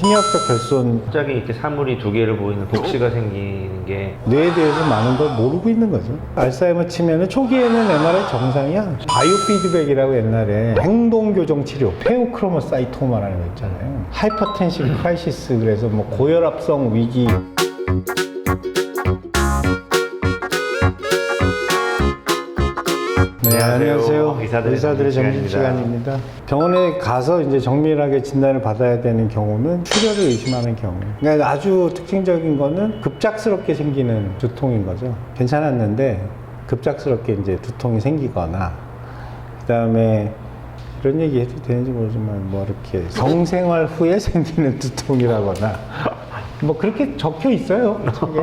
심리학적 결손, 갑자기 이렇게 사물이 두 개를 보이는 독시가 생기는 게 뇌에 대해서 많은 걸 모르고 있는 거죠. 알츠하이머 치면은 초기에는 MRI 정상이야. 바이오 피드백이라고 옛날에 행동교정 치료, 페오크로모사이토마라는 거 있잖아요. 하이퍼텐시브 크라이시스, 그래서 뭐 고혈압성 위기. 네, 안녕하세요. 의사들의 점심시간입니다. 병원에 가서 이제 정밀하게 진단을 받아야 되는 경우는 출혈을 의심하는 경우. 그러니까 아주 특징적인 거는 급작스럽게 생기는 두통인 거죠. 괜찮았는데 급작스럽게 이제 두통이 생기거나, 그 다음에 이런 얘기 해도 되는지 모르지만 뭐 이렇게 성생활 후에 생기는 두통이라거나 뭐 그렇게 적혀 있어요, 책에.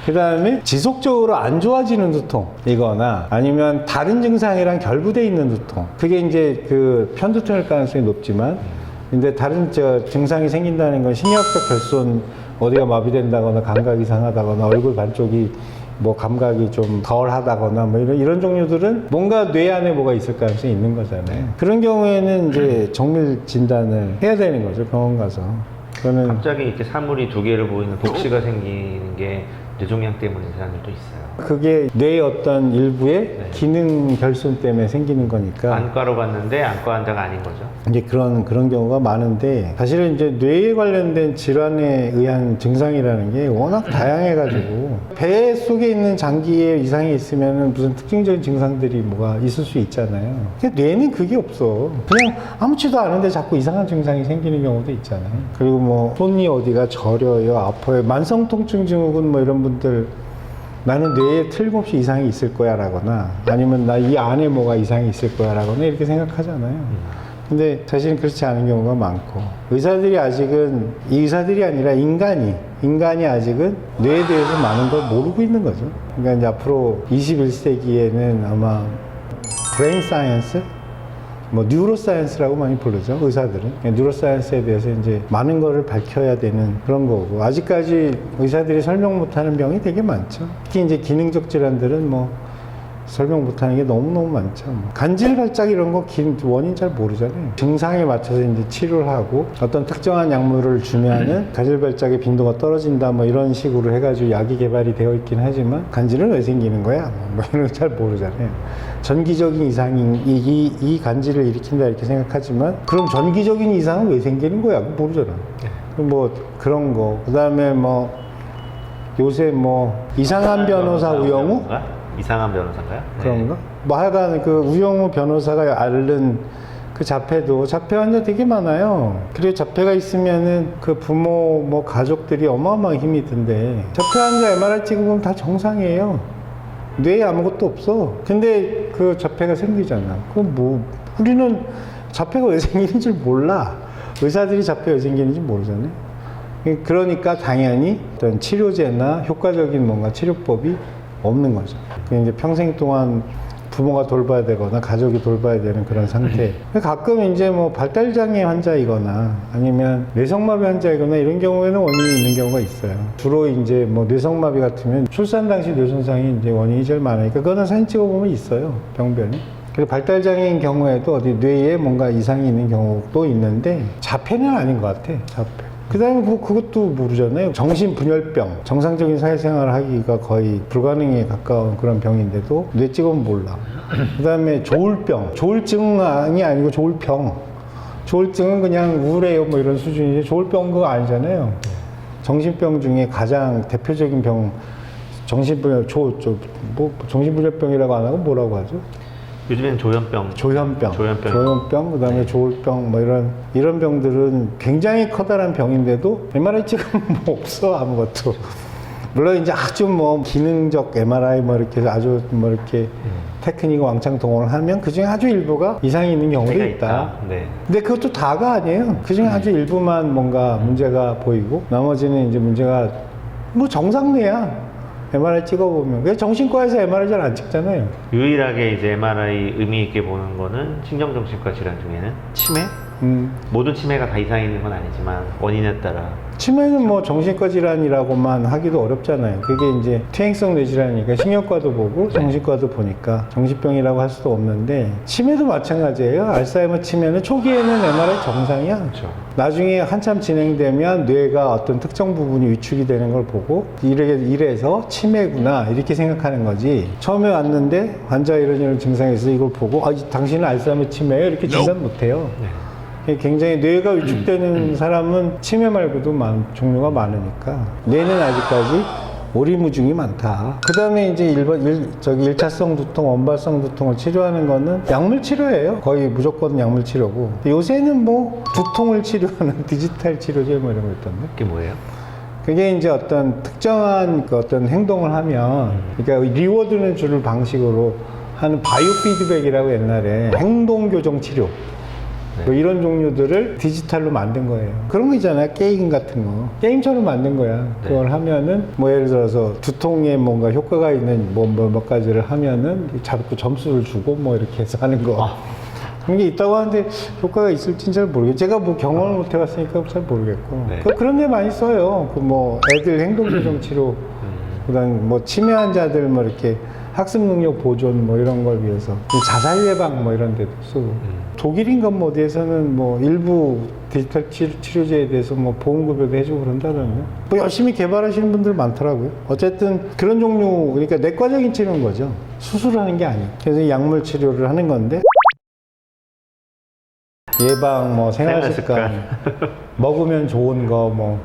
그 다음에 지속적으로 안 좋아지는 두통이거나 아니면 다른 증상이랑 결부되어 있는 두통. 그게 이제 그 편두통일 가능성이 높지만, 근데 다른 증상이 생긴다는 건 심리학적 결손, 어디가 마비된다거나 감각이 이상하다거나 얼굴 반쪽이 뭐 감각이 좀 덜 하다거나 뭐 이런 종류들은 뭔가 뇌 안에 뭐가 있을 가능성이 있는 거잖아요. 그런 경우에는 이제 정밀 진단을 해야 되는 거죠, 병원 가서. 그거는 갑자기 이렇게 사물이 두 개를 보이는 독시가 생기는 게 뇌종양 때문인 사람들도 있어요. 그게 뇌의 어떤 일부의 네. 기능 결손 때문에 생기는 거니까 안과로 갔는데 안과 환자가 아닌 거죠. 이제 그런 경우가 많은데, 사실은 이제 뇌에 관련된 질환에 의한 증상이라는 게 워낙 다양해가지고 배 속에 있는 장기에 이상이 있으면 무슨 특징적인 증상들이 뭐가 있을 수 있잖아요. 근데 뇌는 그게 없어. 그냥 아무렇지도 않은데 자꾸 이상한 증상이 생기는 경우도 있잖아요. 그리고 뭐 손이 어디가 저려요, 아파요, 만성통증 증후군 뭐 이런 분들, 나는 뇌에 틀림없이 이상이 있을 거야 라거나, 아니면 나 이 안에 뭐가 이상이 있을 거야 라거나 이렇게 생각하잖아요. 근데 사실은 그렇지 않은 경우가 많고, 의사들이 아직은, 이 의사들이 아니라 인간이 아직은 뇌에 대해서 많은 걸 모르고 있는 거죠. 그러니까 이제 앞으로 21세기에는 아마 브레인 사이언스, 뭐 뉴로사이언스라고 많이 부르죠, 의사들은. 뉴로사이언스에 대해서 이제 많은 거를 밝혀야 되는 그런 거고, 아직까지 의사들이 설명 못하는 병이 되게 많죠. 특히 이제 기능적 질환들은 뭐 설명 못하는 게 너무너무 많죠. 간질발작 이런 거 원인 잘 모르잖아요. 증상에 맞춰서 이제 치료를 하고 어떤 특정한 약물을 주면은 간질발작의 빈도가 떨어진다 뭐 이런 식으로 해가지고 약이 개발이 되어 있긴 하지만, 간질은 왜 생기는 거야? 뭐 이런 거 잘 모르잖아요. 전기적인 이상이 이 간질을 일으킨다 이렇게 생각하지만, 그럼 전기적인 이상은 왜 생기는 거야? 그거 모르잖아. 뭐 그런 거. 그 다음에 뭐 요새 뭐 이상한 변호사 우영우? 이상한 변호사인가요? 그런가? 뭐 하여간 그 우영우 변호사가 앓는 그 자폐도, 자폐 환자 되게 많아요. 그리고 자폐가 있으면은 그 부모 뭐 가족들이 어마어마하게 힘이 든데, 자폐 환자 MRI 찍으면 다 정상이에요. 뇌에 아무것도 없어. 근데 그 자폐가 생기잖아. 그럼 뭐 우리는 자폐가 왜 생기는지 몰라. 의사들이 자폐가 왜 생기는지 모르잖아요. 그러니까 당연히 어떤 치료제나 효과적인 뭔가 치료법이 없는 거죠. 이제 평생 동안 부모가 돌봐야 되거나 가족이 돌봐야 되는 그런 상태. 가끔 이제 뭐 발달장애 환자이거나 아니면 뇌성마비 환자이거나 이런 경우에는 원인이 있는 경우가 있어요. 주로 이제 뭐 뇌성마비 같으면 출산 당시 뇌손상이 이제 원인이 제일 많으니까 그거는 사진 찍어보면 있어요, 병변이. 그리고 발달장애인 경우에도 어디 뇌에 뭔가 이상이 있는 경우도 있는데, 자폐는 아닌 것 같아, 자폐. 그 다음에 그것도 모르잖아요. 정신분열병, 정상적인 사회생활을 하기가 거의 불가능에 가까운 그런 병인데도 뇌 찍으면 몰라. 그 다음에 조울병, 조울증이 아니고 조울병. 조울증은 그냥 우울해요 뭐 이런 수준이지, 조울병 그거 아니잖아요. 정신병 중에 가장 대표적인 병, 정신분열병이라고 안 하고 뭐라고 하죠? 요즘엔 조현병, 그 다음에 조울병, 뭐 이런 병들은 굉장히 커다란 병인데도 MRI 찍으면 뭐 없어, 아무것도. 물론 이제 아주 뭐 기능적 MRI 뭐 이렇게 아주 뭐 이렇게 테크닉을 왕창 동원을 하면 그 중에 아주 일부가 이상이 있는 경우도 있다. 네. 근데 그것도 다가 아니에요. 그 중에 아주 일부만 뭔가 문제가 보이고, 나머지는 이제 문제가 뭐 정상뇌야. MRI 찍어보면. 그래서 정신과에서 MRI 잘 안 찍잖아요. 유일하게 이제 MRI 의미 있게 보는 거는 신경정신과 질환 중에는 치매, 모든 치매가 다 이상이 있는 건 아니지만 원인에 따라 치매는 뭐 정신과 질환이라고만 하기도 어렵잖아요. 그게 이제 퇴행성 뇌질환이니까 신경과도 보고 정신과도 보니까 정신병이라고 할 수도 없는데 치매도 마찬가지예요. 알츠하이머 치매는 초기에는 MRI 정상이야. 그렇죠. 나중에 한참 진행되면 뇌가 어떤 특정 부분이 위축이 되는 걸 보고 이래서 치매구나 이렇게 생각하는 거지. 처음에 왔는데 환자 이런 증상이 있어 이걸 보고 당신은 알츠하이머 치매예요 이렇게 진단 못해요. 굉장히 뇌가 위축되는 사람은 치매 말고도 종류가 많으니까 뇌는 아직까지 오리무중이 많다. 그 다음에 이제 1차성 두통, 원발성 두통을 치료하는 거는 약물 치료예요. 거의 무조건 약물 치료고. 요새는 뭐 두통을 치료하는 디지털 치료제 뭐 이런 거 있던데. 그게 뭐예요? 그게 이제 어떤 특정한 어떤 행동을 하면, 그러니까 리워드는 주는 방식으로 하는 바이오 피드백이라고 옛날에 행동 교정 치료. 뭐 이런 종류들을 디지털로 만든 거예요. 그런 거 있잖아요. 게임 같은 거. 게임처럼 만든 거야. 그걸 하면은, 뭐 예를 들어서 두통에 뭔가 효과가 있는 몇 가지를 하면은 자꾸 점수를 주고 뭐 이렇게 해서 하는 거. 그런 게 있다고 하는데 효과가 있을지는 잘 모르겠어요. 제가 뭐 경험을 못 해봤으니까 잘 모르겠고. 그런 데 많이 써요. 그 뭐 애들 행동교정 치료, 그 다음 뭐 치매 환자들 뭐 이렇게 학습 능력 보존 뭐 이런 걸 위해서 자살 예방 뭐 이런 데도 쓰고. 독일인가 뭐 어디에서는 뭐 일부 디지털 치료제에 대해서 뭐 보험급여도 해주고 그런다더라고요. 뭐 열심히 개발하시는 분들 많더라고요. 어쨌든 그런 종류, 그러니까 내과적인 치료인 거죠. 수술을 하는 게 아니에요. 그래서 약물 치료를 하는 건데 예방, 뭐 생활습관, 먹으면 좋은 거 뭐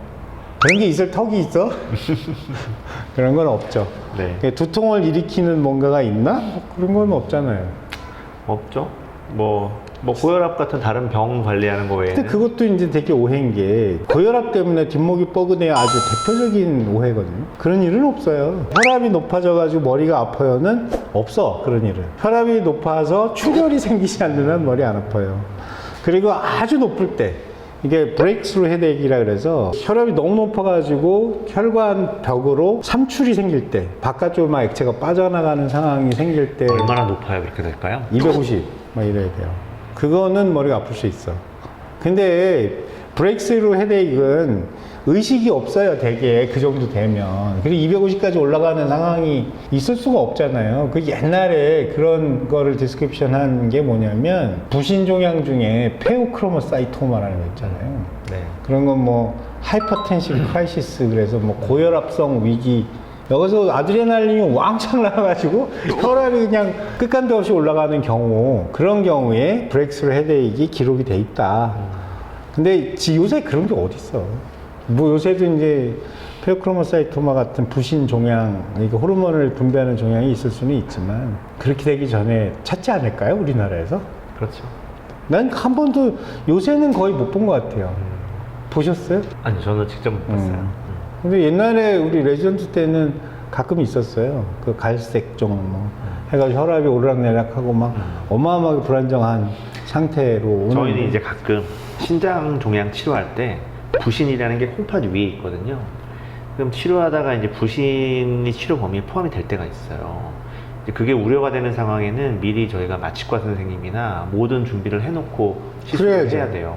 그런 게 있을 턱이 있어? 그런 건 없죠. 두통을 일으키는 뭔가가 있나? 그런 건 없잖아요. 없죠. 뭐 고혈압 같은 다른 병 관리하는 거 외에는. 근데 그것도 이제 되게 오해인 게 고혈압 때문에 뒷목이 뻐근해야 아주 대표적인 오해거든요. 그런 일은 없어요. 혈압이 높아져가지고 머리가 아파요는 없어. 그런 일은. 혈압이 높아서 출혈이 생기지 않는 한 머리 안 아파요. 그리고 아주 높을 때 이게 브레이크스루 헤드액이라 그래서 혈압이 너무 높아가지고 혈관 벽으로 삼출이 생길 때 바깥쪽으로 막 액체가 빠져나가는 상황이 생길 때 얼마나 높아야 그렇게 될까요? 250 막 이래야 돼요. 그거는 머리가 아플 수 있어. 근데 브레이크스루 헤드액은 의식이 없어요. 대개 그 정도 되면. 그리고 250까지 올라가는 상황이 있을 수가 없잖아요. 그 옛날에 그런 거를 디스크립션 한 게 뭐냐면 부신종양 중에 페오크로모사이토마라는 거 있잖아요. 그런 건 뭐 하이퍼텐시브 크라이시스, 그래서 뭐 고혈압성 위기, 여기서 아드레날린이 왕창 나와가지고 혈압이 그냥 끝간데 없이 올라가는 경우, 그런 경우에 브레이크스루 헤드액이 기록이 돼 있다. 근데 요새 그런 게 어딨어. 뭐 요새도 이제 페오크로모사이토마 같은 부신 종양, 그러니까 호르몬을 분비하는 종양이 있을 수는 있지만 그렇게 되기 전에 찾지 않을까요? 우리나라에서? 그렇죠. 난 한 번도, 요새는 거의 못 본 것 같아요. 보셨어요? 아니, 저는 직접 못 봤어요. 근데 옛날에 우리 레지던트 때는 가끔 있었어요. 그 갈색종 뭐 해가지고 혈압이 오르락내락하고 막 어마어마하게 불안정한 상태로 오는. 저희는 이제 가끔 신장 종양 치료할 때 부신이라는 게 콩팥 위에 있거든요. 그럼 치료하다가 이제 부신이 치료 범위에 포함이 될 때가 있어요. 이제 그게 우려가 되는 상황에는 미리 저희가 마취과 선생님이나 모든 준비를 해놓고 시술을 해야 돼요.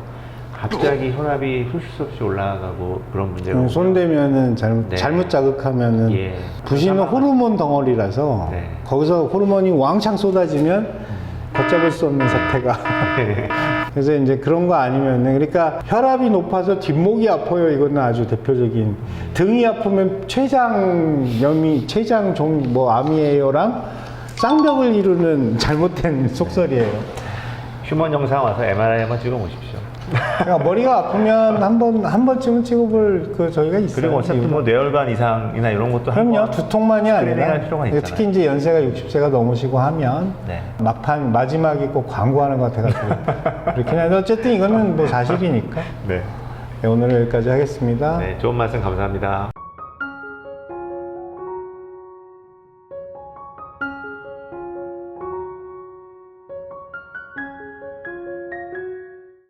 갑자기 혈압이 훌 수 없이 올라가고 그런 문제가 손대면은 잘못 자극하면은 부신은 호르몬 덩어리라서 거기서 호르몬이 왕창 쏟아지면 걷잡을 수 없는 사태가 그래서 이제 그런 거 아니면은, 그러니까 혈압이 높아서 뒷목이 아파요, 이거는 아주 대표적인. 등이 아프면 췌장염이 뭐 암이에요랑 쌍벽을 이루는 잘못된 속설이에요. 휴먼 영상 와서 MRI 한번 찍어 보십시오. 그러니까 머리가 아프면 한 번쯤은 찍어볼 저희가 있어요. 그리고 어차피 뭐 뇌혈관 이상이나 이런 것도 그럼요. 두통만이 아니라 필요가 있잖아요. 특히 이제 연세가 60세가 넘으시고 하면 막판 마지막에 꼭 광고하는 것 같아가지고 그렇긴 한데 어쨌든 이거는 뭐 사실이니까. 오늘 여기까지 하겠습니다. 좋은 말씀 감사합니다.